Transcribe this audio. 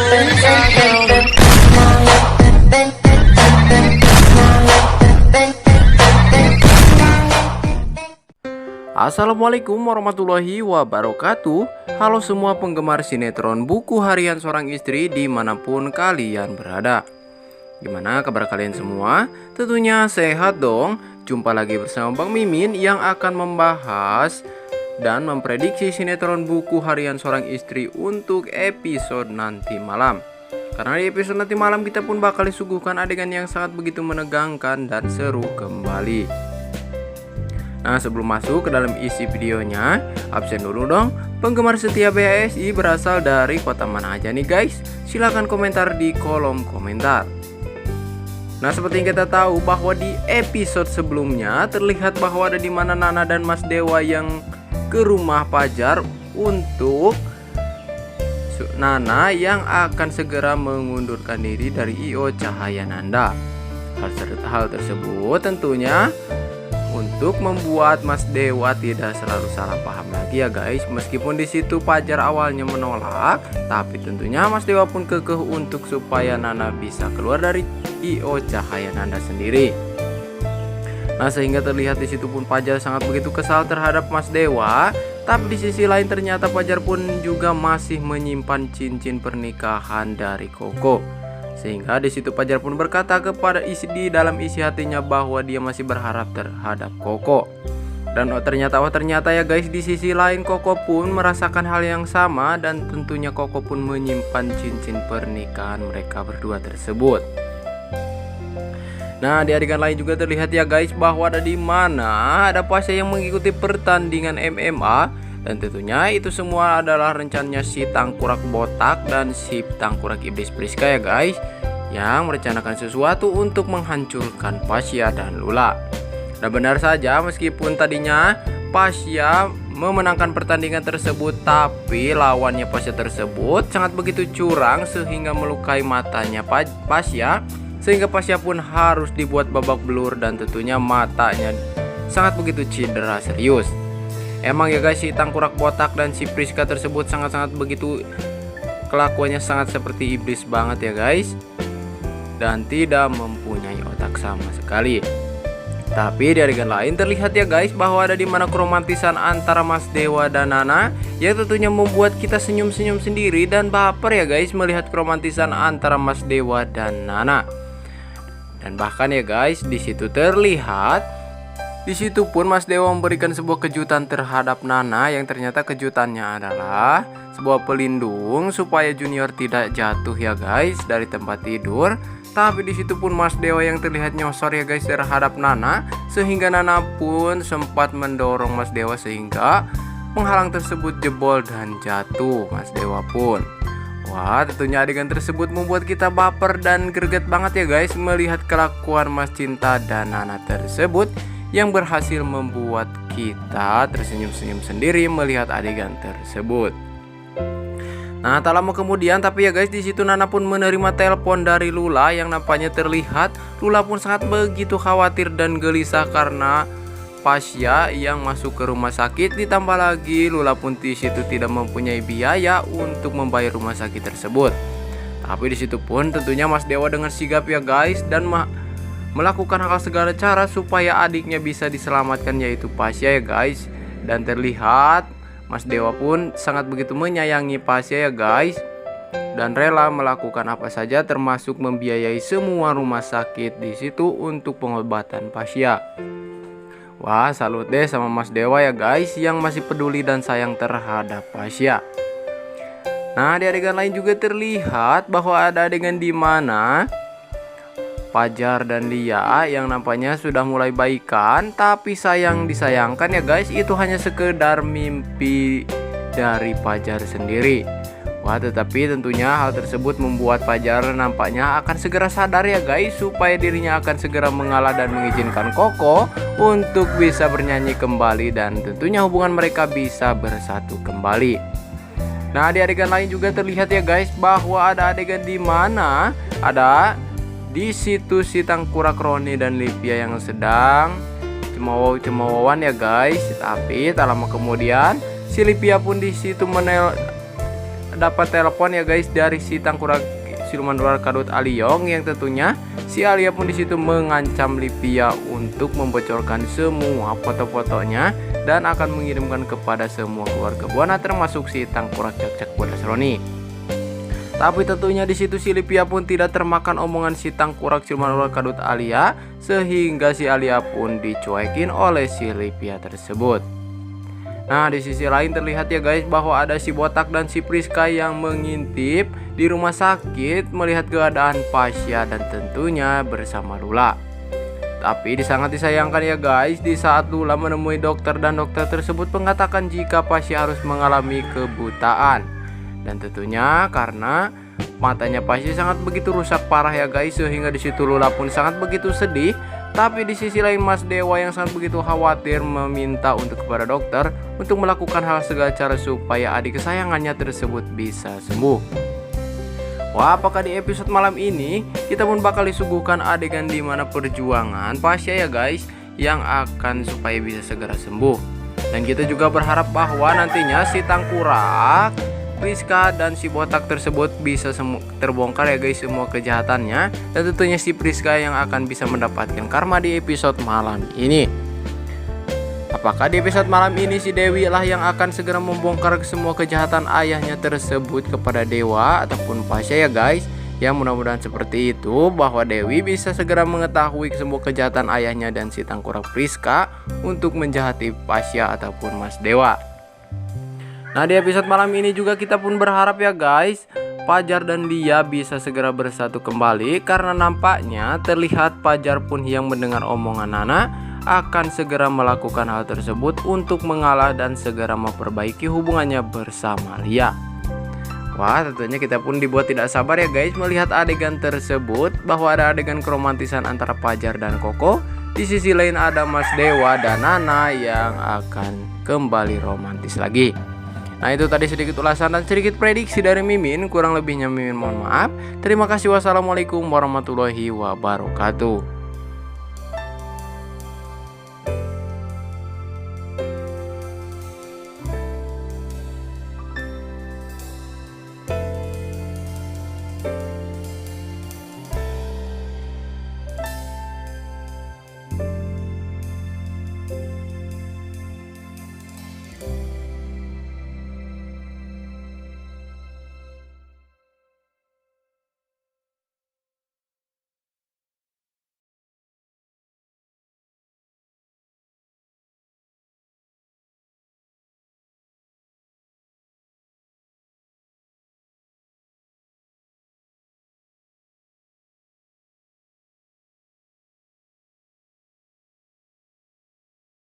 Assalamualaikum warahmatullahi wabarakatuh. Halo semua penggemar sinetron Buku Harian Seorang Istri dimanapun kalian berada. Gimana kabar kalian semua? Tentunya sehat dong. Jumpa lagi bersama Bang Mimin yang akan membahas dan memprediksi sinetron Buku Harian Seorang Istri untuk episode nanti malam. Karena di episode nanti malam kita pun bakal disuguhkan adegan yang sangat begitu menegangkan dan seru kembali. Nah, sebelum masuk ke dalam isi videonya, absen dulu dong. Penggemar setia BHSI berasal dari kota mana aja nih guys? Silahkan komentar di kolom komentar. Nah, seperti yang kita tahu bahwa di episode sebelumnya terlihat bahwa ada di mana Nana dan Mas Dewa yang ke rumah Fajar untuk Nana yang akan segera mengundurkan diri dari I.O. Cahyananda. Hal tersebut tentunya untuk membuat Mas Dewa tidak selalu salah paham lagi ya guys. Meskipun di situ Fajar awalnya menolak, tapi tentunya Mas Dewa pun kekeh untuk supaya Nana bisa keluar dari I.O. Cahyananda sendiri. Nah, sehingga terlihat di situ pun Fajar sangat begitu kesal terhadap Mas Dewa. Tapi di sisi lain ternyata Fajar pun juga masih menyimpan cincin pernikahan dari Koko. Sehingga di situ Fajar pun berkata kepada di dalam isi hatinya bahwa dia masih berharap terhadap Koko. Dan ternyata ya guys, di sisi lain Koko pun merasakan hal yang sama dan tentunya Koko pun menyimpan cincin pernikahan mereka berdua tersebut. Nah, di adegan lain juga terlihat ya guys bahwa ada di mana ada Pasha yang mengikuti pertandingan MMA. Dan tentunya itu semua adalah rencananya si Tangkurak Botak dan si Tangkurak Iblis Priska ya guys, yang merencanakan sesuatu untuk menghancurkan Pasha dan Lula. Dan benar saja, meskipun tadinya Pasha memenangkan pertandingan tersebut, tapi lawannya Pasha tersebut sangat begitu curang sehingga melukai matanya Pasha, sehingga Pasha pun harus dibuat babak belur dan tentunya matanya sangat begitu cedera serius. Emang ya guys, si Tangkurak Botak dan si Priska tersebut sangat-sangat begitu kelakuannya sangat seperti iblis banget ya guys, dan tidak mempunyai otak sama sekali. Tapi di adegan lain terlihat ya guys bahwa ada di mana keromantisan antara Mas Dewa dan Nana yang tentunya membuat kita senyum-senyum sendiri dan baper ya guys melihat keromantisan antara Mas Dewa dan Nana. Dan bahkan ya guys, di situ terlihat di situ pun Mas Dewa memberikan sebuah kejutan terhadap Nana yang ternyata kejutannya adalah sebuah pelindung supaya Junior tidak jatuh ya guys dari tempat tidur. Tapi di situ pun Mas Dewa yang terlihat nyosor ya guys terhadap Nana, sehingga Nana pun sempat mendorong Mas Dewa sehingga penghalang tersebut jebol dan jatuh Mas Dewa pun. Wah, tentunya adegan tersebut membuat kita baper dan greget banget ya guys melihat kelakuan Mas Cinta dan Nana tersebut, yang berhasil membuat kita tersenyum-senyum sendiri melihat adegan tersebut. Nah, tak lama kemudian tapi ya guys, di situ Nana pun menerima telepon dari Lula yang nampaknya terlihat Lula pun sangat begitu khawatir dan gelisah karena Pasha yang masuk ke rumah sakit, ditambah lagi Lula pun di situ tidak mempunyai biaya untuk membayar rumah sakit tersebut. Tapi di situ pun tentunya Mas Dewa dengan sigap ya guys dan melakukan hal segala cara supaya adiknya bisa diselamatkan, yaitu Pasha ya guys. Dan terlihat Mas Dewa pun sangat begitu menyayangi Pasha ya guys, dan rela melakukan apa saja termasuk membiayai semua rumah sakit di situ untuk pengobatan Pasha. Wah, salut deh sama Mas Dewa ya guys yang masih peduli dan sayang terhadap Pasha. Nah, di adegan lain juga terlihat bahwa ada adegan di mana Fajar dan Lia yang nampaknya sudah mulai baikan, tapi disayangkan ya guys, itu hanya sekedar mimpi dari Fajar sendiri. Wah, tetapi tentunya hal tersebut membuat Fajar nampaknya akan segera sadar ya guys, supaya dirinya akan segera mengalah dan mengizinkan Koko untuk bisa bernyanyi kembali dan tentunya hubungan mereka bisa bersatu kembali. Nah, di adegan lain juga terlihat ya guys bahwa ada adegan di mana ada di situ si Tangkurak Roni dan Livia yang sedang cemoowan ya guys. Tapi tak lama kemudian si Livia pun di situ dapat telepon ya guys dari si Tangkurak siluman ular kadut Aliong, yang tentunya si Alia pun disitu mengancam Livia untuk membocorkan semua foto-fotonya dan akan mengirimkan kepada semua keluarga Buana termasuk si Tangkurak Cak-Cak Bodasroni. Tapi tentunya di situ si Livia pun tidak termakan omongan si Tangkurak siluman ular kadut Alia, sehingga si Alia pun dicuekin oleh si Livia tersebut. Nah, di sisi lain terlihat ya guys bahwa ada si Botak dan si Priska yang mengintip di rumah sakit melihat keadaan Pasya dan tentunya bersama Lula. Tapi sangat disayangkan ya guys, di saat Lula menemui dokter dan dokter tersebut mengatakan jika Pasya harus mengalami kebutaan. Dan tentunya karena matanya Pasya sangat begitu rusak parah ya guys, sehingga di situ Lula pun sangat begitu sedih. Tapi di sisi lain Mas Dewa yang sangat begitu khawatir meminta untuk kepada dokter untuk melakukan hal segala cara supaya adik kesayangannya tersebut bisa sembuh. Wah, apakah di episode malam ini kita pun bakal disuguhkan adegan di mana perjuangan Pasya ya guys yang akan supaya bisa segera sembuh. Dan kita juga berharap bahwa nantinya si Tangkurak, Priska dan si Botak tersebut bisa terbongkar ya guys semua kejahatannya, dan tentunya si Priska yang akan bisa mendapatkan karma di episode malam ini. Apakah di episode malam ini si Dewi lah yang akan segera membongkar semua kejahatan ayahnya tersebut kepada Dewa ataupun Pasya ya guys? Ya, mudah-mudahan seperti itu, bahwa Dewi bisa segera mengetahui semua kejahatan ayahnya dan si Tangkurak Priska untuk menjahati Pasya ataupun Mas Dewa. Nah, di episode malam ini juga kita pun berharap ya guys Fajar dan Lia bisa segera bersatu kembali, karena nampaknya terlihat Fajar pun yang mendengar omongan Nana akan segera melakukan hal tersebut untuk mengalah dan segera memperbaiki hubungannya bersama Lia. Wah, tentunya kita pun dibuat tidak sabar ya guys melihat adegan tersebut, bahwa ada adegan keromantisan antara Fajar dan Koko. Di sisi lain ada Mas Dewa dan Nana yang akan kembali romantis lagi. Nah, itu tadi sedikit ulasan dan sedikit prediksi dari Mimin. Kurang lebihnya Mimin mohon maaf. Terima kasih. Wassalamualaikum warahmatullahi wabarakatuh.